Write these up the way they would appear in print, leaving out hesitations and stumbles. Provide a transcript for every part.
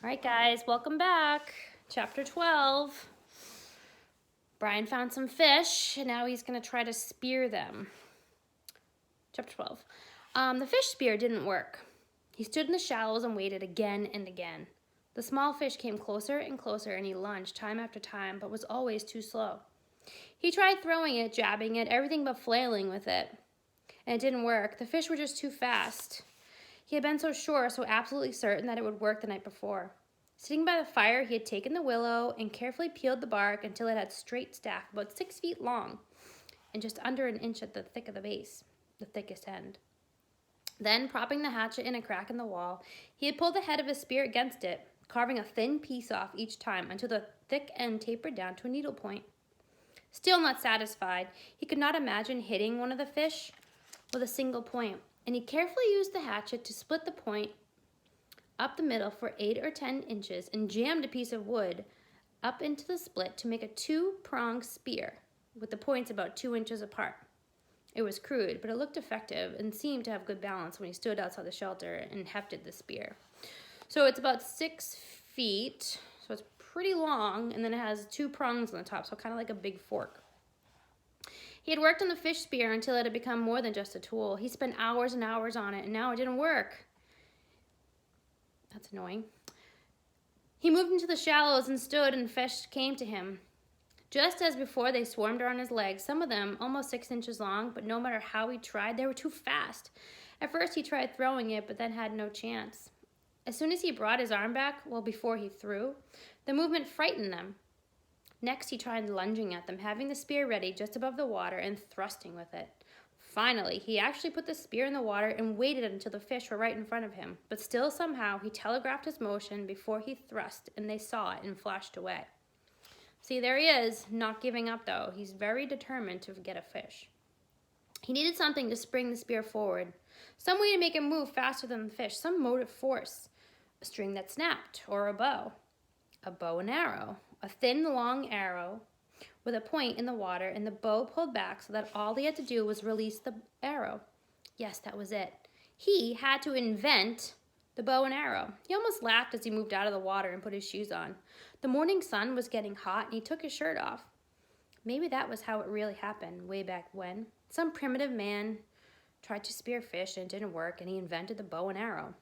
All right, guys, welcome back. Chapter 12. Brian found some fish, and now he's going to try to spear them. Chapter 12. The fish spear didn't work. He stood in the shallows and waited again and again. The small fish came closer and closer, and he lunged time after time, but was always too slow. He tried throwing it, jabbing it, everything but flailing with it. And it didn't work. The fish were just too fast. He had been so sure, so absolutely certain that it would work the night before. Sitting by the fire, he had taken the willow and carefully peeled the bark until it had straight staff about 6 feet long and just under an inch at the thick of the base, the thickest end. Then, propping the hatchet in a crack in the wall, he had pulled the head of his spear against it, carving a thin piece off each time until the thick end tapered down to a needle point. Still not satisfied, he could not imagine hitting one of the fish with a single point, and he carefully used the hatchet to split the point up the middle for 8 or 10 inches and jammed a piece of wood up into the split to make a 2-pronged spear with the points about 2 inches apart. It was crude, but it looked effective and seemed to have good balance when he stood outside the shelter and hefted the spear. So it's about 6 feet, so it's pretty long, and then it has 2 prongs on the top, so kind of like a big fork. He had worked on the fish spear until it had become more than just a tool. He spent hours and hours on it, and now it didn't work. That's annoying. He moved into the shallows and stood, and fish came to him. Just as before, they swarmed around his legs, some of them almost 6 inches long, but no matter how he tried, they were too fast. At first, he tried throwing it, but then had no chance. As soon as he brought his arm back, before he threw, the movement frightened them. Next, he tried lunging at them, having the spear ready just above the water and thrusting with it. Finally, he actually put the spear in the water and waited until the fish were right in front of him. But still, somehow, he telegraphed his motion before he thrust, and they saw it and flashed away. See, there he is, not giving up, though. He's very determined to get a fish. He needed something to spring the spear forward, some way to make him move faster than the fish, some motive force. A string that snapped, or a bow and arrow, a thin, long arrow with a point in the water, and the bow pulled back so that all he had to do was release the arrow. Yes, that was it. He had to invent the bow and arrow. He almost laughed as he moved out of the water and put his shoes on. The morning sun was getting hot, and he took his shirt off. Maybe that was how it really happened, way back when. Some primitive man tried to spear fish, and it didn't work, and he invented the bow and arrow.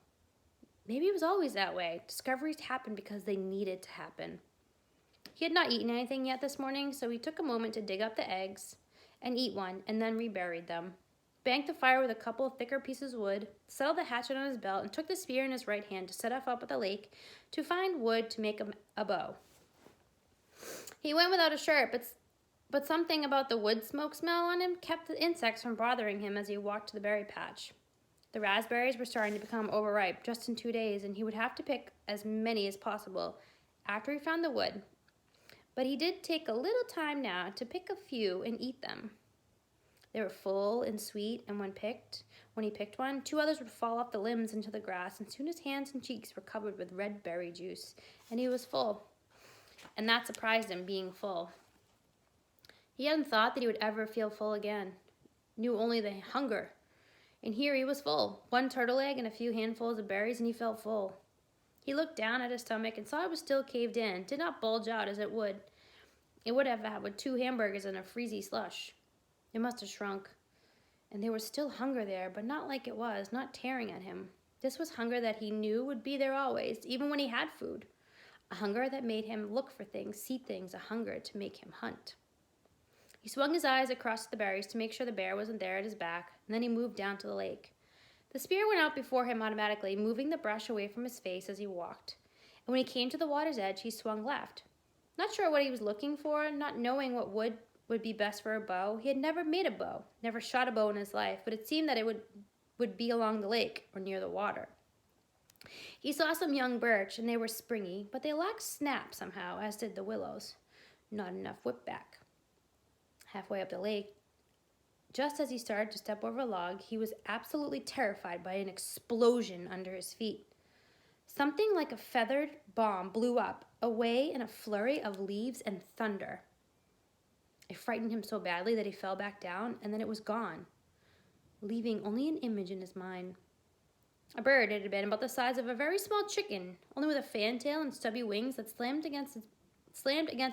Maybe it was always that way. Discoveries happened because they needed to happen. He had not eaten anything yet this morning, so he took a moment to dig up the eggs and eat one, and then reburied them. Banked the fire with a couple of thicker pieces of wood, settled the hatchet on his belt, and took the spear in his right hand to set off up at the lake to find wood to make a bow. He went without a shirt, but something about the wood smoke smell on him kept the insects from bothering him as he walked to the berry patch. The raspberries were starting to become overripe just in 2 days, and he would have to pick as many as possible after he found the wood. But he did take a little time now to pick a few and eat them. They were full and sweet, and when he picked one, 2 others would fall off the limbs into the grass, and soon his hands and cheeks were covered with red berry juice, and he was full. And that surprised him, being full. He hadn't thought that he would ever feel full again. Knew only the hunger. And here he was full. 1 turtle egg and a few handfuls of berries, and he felt full. He looked down at his stomach and saw it was still caved in, did not bulge out as it would. It would have had with 2 hamburgers and a freezy slush. It must have shrunk. And there was still hunger there, but not like it was, not tearing at him. This was hunger that he knew would be there always, even when he had food. A hunger that made him look for things, see things, a hunger to make him hunt. He swung his eyes across the berries to make sure the bear wasn't there at his back, and then he moved down to the lake. The spear went out before him automatically, moving the brush away from his face as he walked. And when he came to the water's edge, he swung left. Not sure what he was looking for, not knowing what wood would be best for a bow. He had never made a bow, never shot a bow in his life, but it seemed that it would be along the lake or near the water. He saw some young birch, and they were springy, but they lacked snap somehow, as did the willows. Not enough whipback. Halfway up the lake, just as he started to step over a log, he was absolutely terrified by an explosion under his feet. Something like a feathered bomb blew up, away in a flurry of leaves and thunder. It frightened him so badly that he fell back down, and then it was gone, leaving only an image in his mind. A bird it had been, about the size of a very small chicken, only with a fantail and stubby wings that slammed against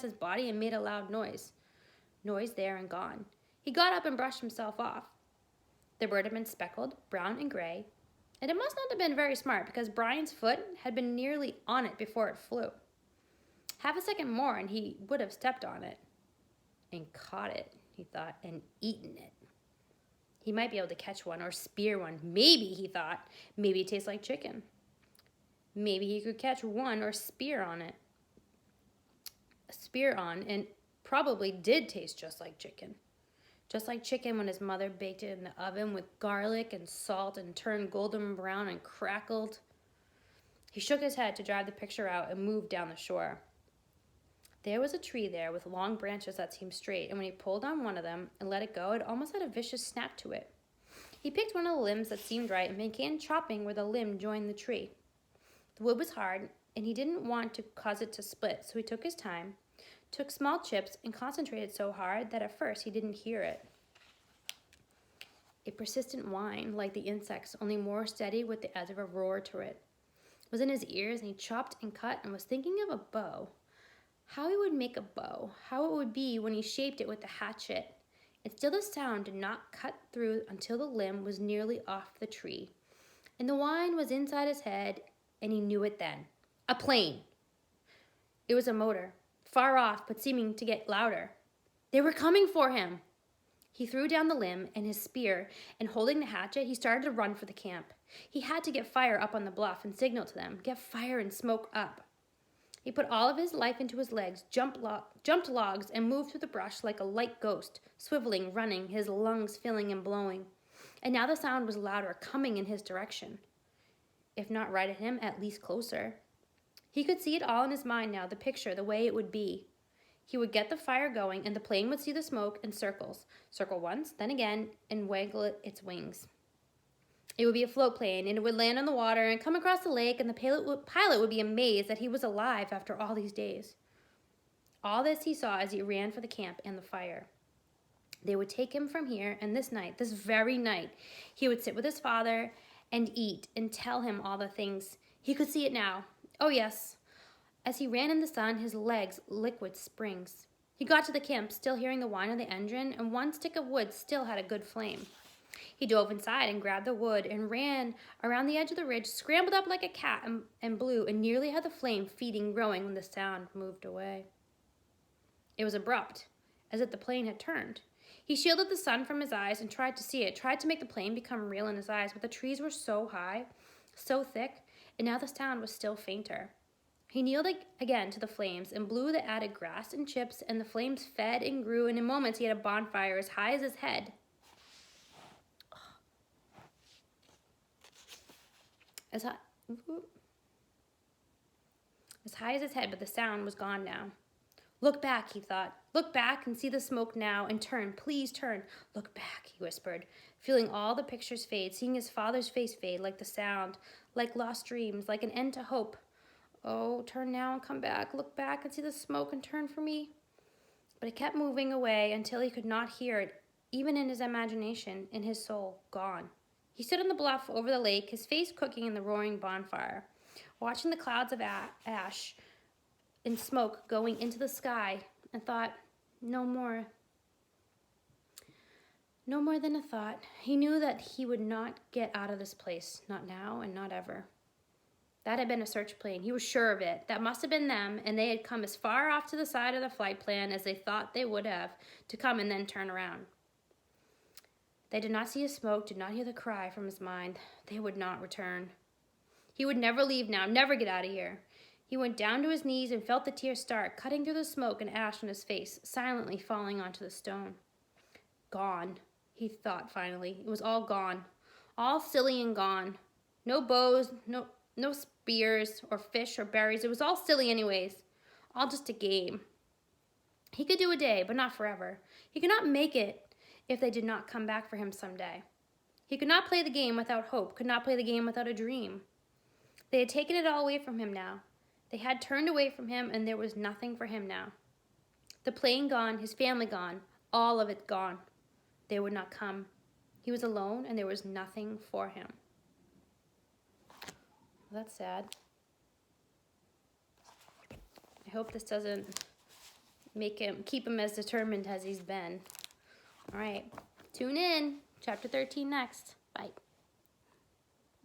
his body and made a loud noise. Noise there and gone. He got up and brushed himself off. The bird had been speckled, brown and gray, and it must not have been very smart because Brian's foot had been nearly on it before it flew. Half a second more and he would have stepped on it and caught it, he thought, and eaten it. He might be able to catch one or spear one. Maybe, he thought, maybe it tastes like chicken. Maybe he could catch one or spear on, and probably did taste just like chicken. Just like chicken when his mother baked it in the oven with garlic and salt and turned golden brown and crackled. He shook his head to drive the picture out and moved down the shore. There was a tree there with long branches that seemed straight, and when he pulled on one of them and let it go, it almost had a vicious snap to it. He picked one of the limbs that seemed right and began chopping where the limb joined the tree. The wood was hard, and he didn't want to cause it to split, so he took his time, took small chips, and concentrated so hard that at first he didn't hear it. A persistent whine, like the insects, only more steady with the edge of a roar to it, was in his ears, and he chopped and cut and was thinking of a bow. How he would make a bow, how it would be when he shaped it with the hatchet. And still the sound did not cut through until the limb was nearly off the tree. And the whine was inside his head, and he knew it then. A plane! It was a motor, far off, but seeming to get louder. They were coming for him! He threw down the limb and his spear, and holding the hatchet, he started to run for the camp. He had to get fire up on the bluff and signal to them, get fire and smoke up. He put all of his life into his legs, jumped logs, and moved through the brush like a light ghost, swiveling, running, his lungs filling and blowing. And now the sound was louder, coming in his direction. If not right at him, at least closer. He could see it all in his mind now, the picture, the way it would be. He would get the fire going, and the plane would see the smoke and circles. Circle once, then again, and waggle its wings. It would be a float plane, and it would land on the water and come across the lake, and the pilot would be amazed that he was alive after all these days. All this he saw as he ran for the camp and the fire. They would take him from here, and this night, this very night, he would sit with his father and eat and tell him all the things. He could see it now. Oh, yes. As he ran in the sun, his legs liquid springs. He got to the camp, still hearing the whine of the engine, and one stick of wood still had a good flame. He dove inside and grabbed the wood and ran around the edge of the ridge, scrambled up like a cat and blew, and nearly had the flame feeding, growing when the sound moved away. It was abrupt, as if the plane had turned. He shielded the sun from his eyes and tried to see it, tried to make the plane become real in his eyes, but the trees were so high, so thick, and now the sound was still fainter. He kneeled again to the flames and blew the added grass and chips, and the flames fed and grew, and in moments he had a bonfire as high as his head. As high as his head, but the sound was gone now. Look back, he thought. Look back and see the smoke now, and turn, please turn. Look back, he whispered, feeling all the pictures fade, seeing his father's face fade, like the sound, like lost dreams, like an end to hope. Oh, turn now and come back. Look back and see the smoke and turn for me. But it kept moving away until he could not hear it, even in his imagination, in his soul, gone. He stood on the bluff over the lake, his face cooking in the roaring bonfire, watching the clouds of ash and smoke going into the sky, and thought, no more. No more than a thought. He knew that he would not get out of this place, not now and not ever. That had been a search plane. He was sure of it. That must have been them, and they had come as far off to the side of the flight plan as they thought they would have, to come and then turn around. They did not see his smoke, did not hear the cry from his mind. They would not return. He would never leave now, never get out of here. He went down to his knees and felt the tears start, cutting through the smoke and ash on his face, silently falling onto the stone. Gone, he thought finally. It was all gone. All silly and gone. No bows, no spears or fish or berries. It was all silly anyways. All just a game. He could do a day, but not forever. He could not make it if they did not come back for him someday. He could not play the game without hope, could not play the game without a dream. They had taken it all away from him now. They had turned away from him, and there was nothing for him now. The plane gone, his family gone, all of it gone. They would not come. He was alone, and there was nothing for him. That's sad. I hope this doesn't keep him as determined as he's been. All right, tune in. Chapter 13 next. Bye.